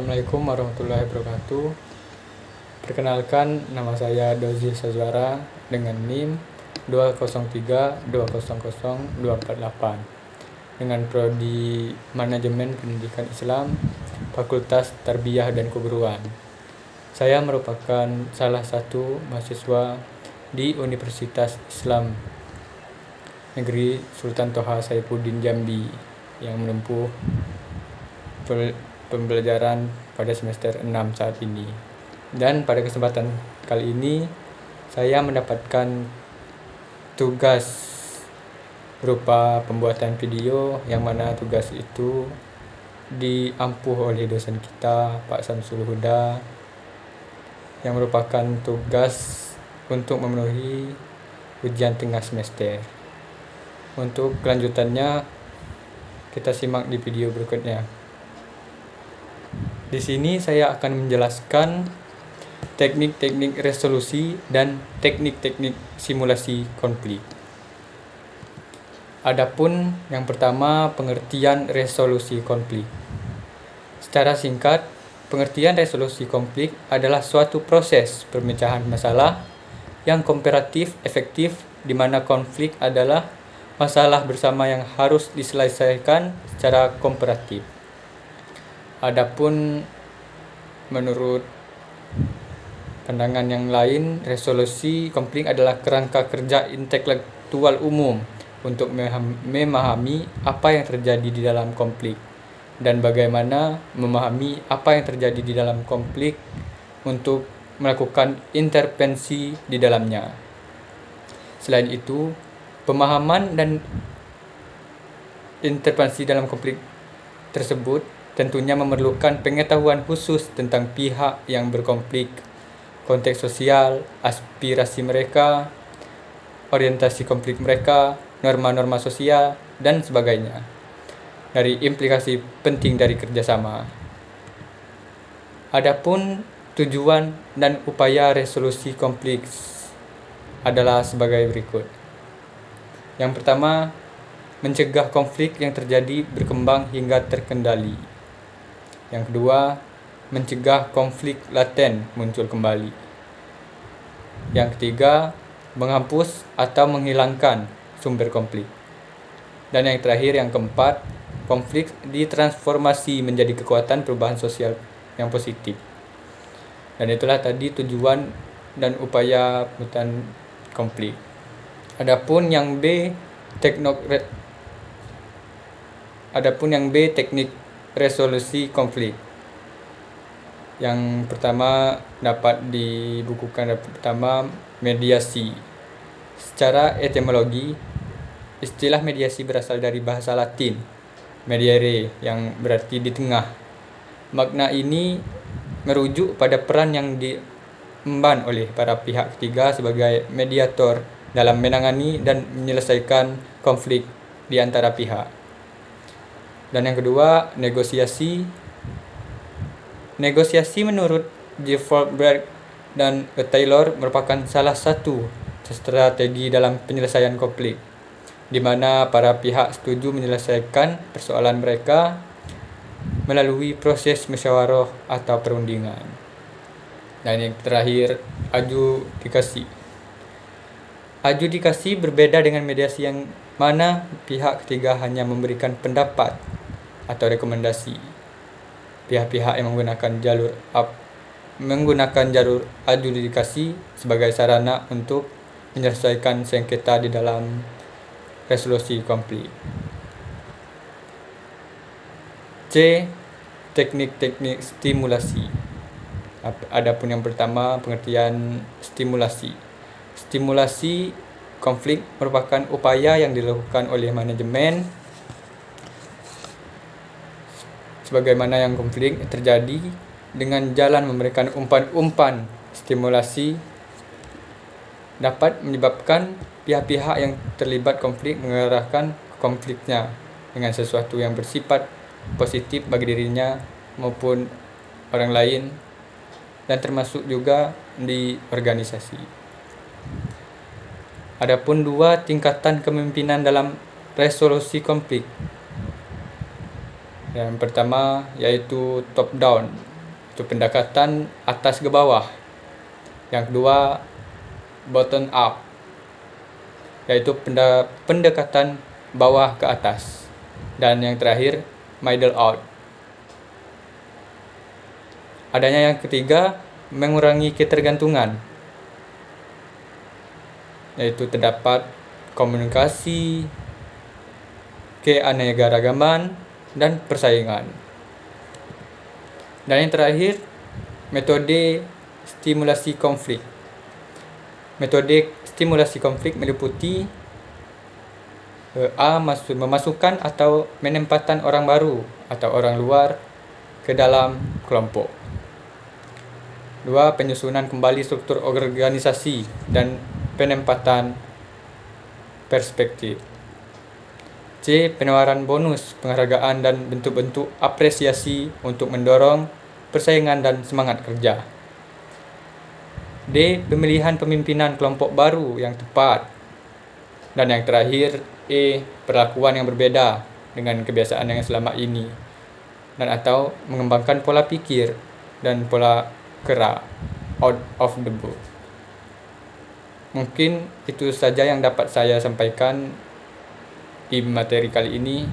Assalamualaikum warahmatullahi wabarakatuh. Perkenalkan, nama saya Dozi Sazwara dengan NIM 203200248 dengan prodi Manajemen Pendidikan Islam, Fakultas Tarbiyah dan Keguruan. Saya merupakan salah satu mahasiswa di Universitas Islam Negeri Sultan Toha Saifuddin Jambi yang menempuh pembelajaran pada semester 6 saat ini. Dan pada kesempatan kali ini saya mendapatkan tugas berupa pembuatan video, yang mana tugas itu diampuh oleh dosen kita, Pak Samsul Huda, yang merupakan tugas untuk memenuhi ujian tengah semester. Untuk kelanjutannya kita simak di video berikutnya. Di sini saya akan menjelaskan teknik-teknik resolusi dan teknik-teknik simulasi konflik. Adapun yang pertama, pengertian resolusi konflik. Secara singkat, pengertian resolusi konflik adalah suatu proses pemecahan masalah yang kooperatif efektif, di mana konflik adalah masalah bersama yang harus diselesaikan secara kooperatif. Adapun menurut pandangan yang lain, resolusi konflik adalah kerangka kerja intelektual umum untuk memahami apa yang terjadi di dalam konflik dan bagaimana memahami apa yang terjadi di dalam konflik untuk melakukan intervensi di dalamnya. Selain itu, pemahaman dan intervensi dalam konflik tersebut tentunya memerlukan pengetahuan khusus tentang pihak yang berkonflik, konteks sosial, aspirasi mereka, orientasi konflik mereka, norma-norma sosial, dan sebagainya. Dari implikasi penting dari kerjasama. Adapun tujuan dan upaya resolusi konflik adalah sebagai berikut. Yang pertama, mencegah konflik yang terjadi berkembang hingga terkendali. Yang kedua, mencegah konflik laten muncul kembali. Yang ketiga, menghapus atau menghilangkan sumber konflik. Dan yang terakhir, yang keempat, konflik ditransformasi menjadi kekuatan perubahan sosial yang positif. Dan itulah tadi tujuan dan upaya pemutusan konflik. Adapun yang B, teknik resolusi konflik. Yang pertama dapat dibukukan pertama, mediasi. Secara etimologi, istilah mediasi berasal dari bahasa Latin mediare, yang berarti di tengah. Makna ini merujuk pada peran yang diemban oleh para pihak ketiga sebagai mediator dalam menangani dan menyelesaikan konflik di antara pihak. Dan yang kedua, negosiasi. Negosiasi menurut J. Froberg dan Taylor merupakan salah satu strategi dalam penyelesaian konflik, di mana para pihak setuju menyelesaikan persoalan mereka melalui proses musyawarah atau perundingan. Dan yang terakhir, adjudikasi. Adjudikasi berbeda dengan mediasi, yang mana pihak ketiga hanya memberikan pendapat atau rekomendasi. Pihak-pihak yang menggunakan jalur adjudikasi sebagai sarana untuk menyelesaikan sengketa di dalam resolusi konflik. C. Teknik-teknik stimulasi. Adapun yang pertama, pengertian stimulasi. Stimulasi konflik merupakan upaya yang dilakukan oleh manajemen sebagaimana yang konflik terjadi dengan jalan memberikan umpan-umpan. Stimulasi dapat menyebabkan pihak-pihak yang terlibat konflik mengarahkan konfliknya dengan sesuatu yang bersifat positif bagi dirinya maupun orang lain, dan termasuk juga di organisasi. Adapun dua tingkatan kepemimpinan dalam resolusi konflik. Yang pertama yaitu top down, Itu pendekatan atas ke bawah. Yang kedua, bottom up, yaitu pendekatan bawah ke atas. Dan yang terakhir, middle out. Adanya yang ketiga, mengurangi ketergantungan, yaitu terdapat komunikasi, keanekaragaman, dan persaingan. Dan yang terakhir, metode stimulasi konflik. Metode stimulasi konflik meliputi memasukkan atau menempatkan orang baru atau orang luar ke dalam kelompok. 2. Penyusunan kembali struktur organisasi dan penempatan perspektif. C. Penawaran bonus, penghargaan dan bentuk-bentuk apresiasi untuk mendorong persaingan dan semangat kerja. D. Pemilihan pemimpinan kelompok baru yang tepat. Dan yang terakhir, E. Perlakuan yang berbeda dengan kebiasaan yang selama ini, dan atau mengembangkan pola pikir dan pola gerak out of the book. Mungkin itu saja yang dapat saya sampaikan di materi kali ini.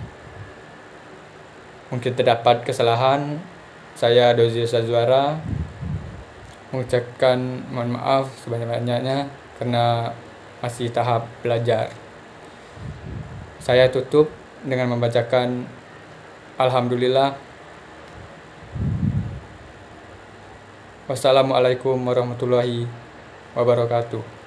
Mungkin terdapat kesalahan. Saya Dozi Sazwara mengucapkan mohon maaf sebanyak-banyaknya karena masih tahap belajar. Saya tutup dengan membacakan Alhamdulillah. Wassalamualaikum warahmatullahi wabarakatuh.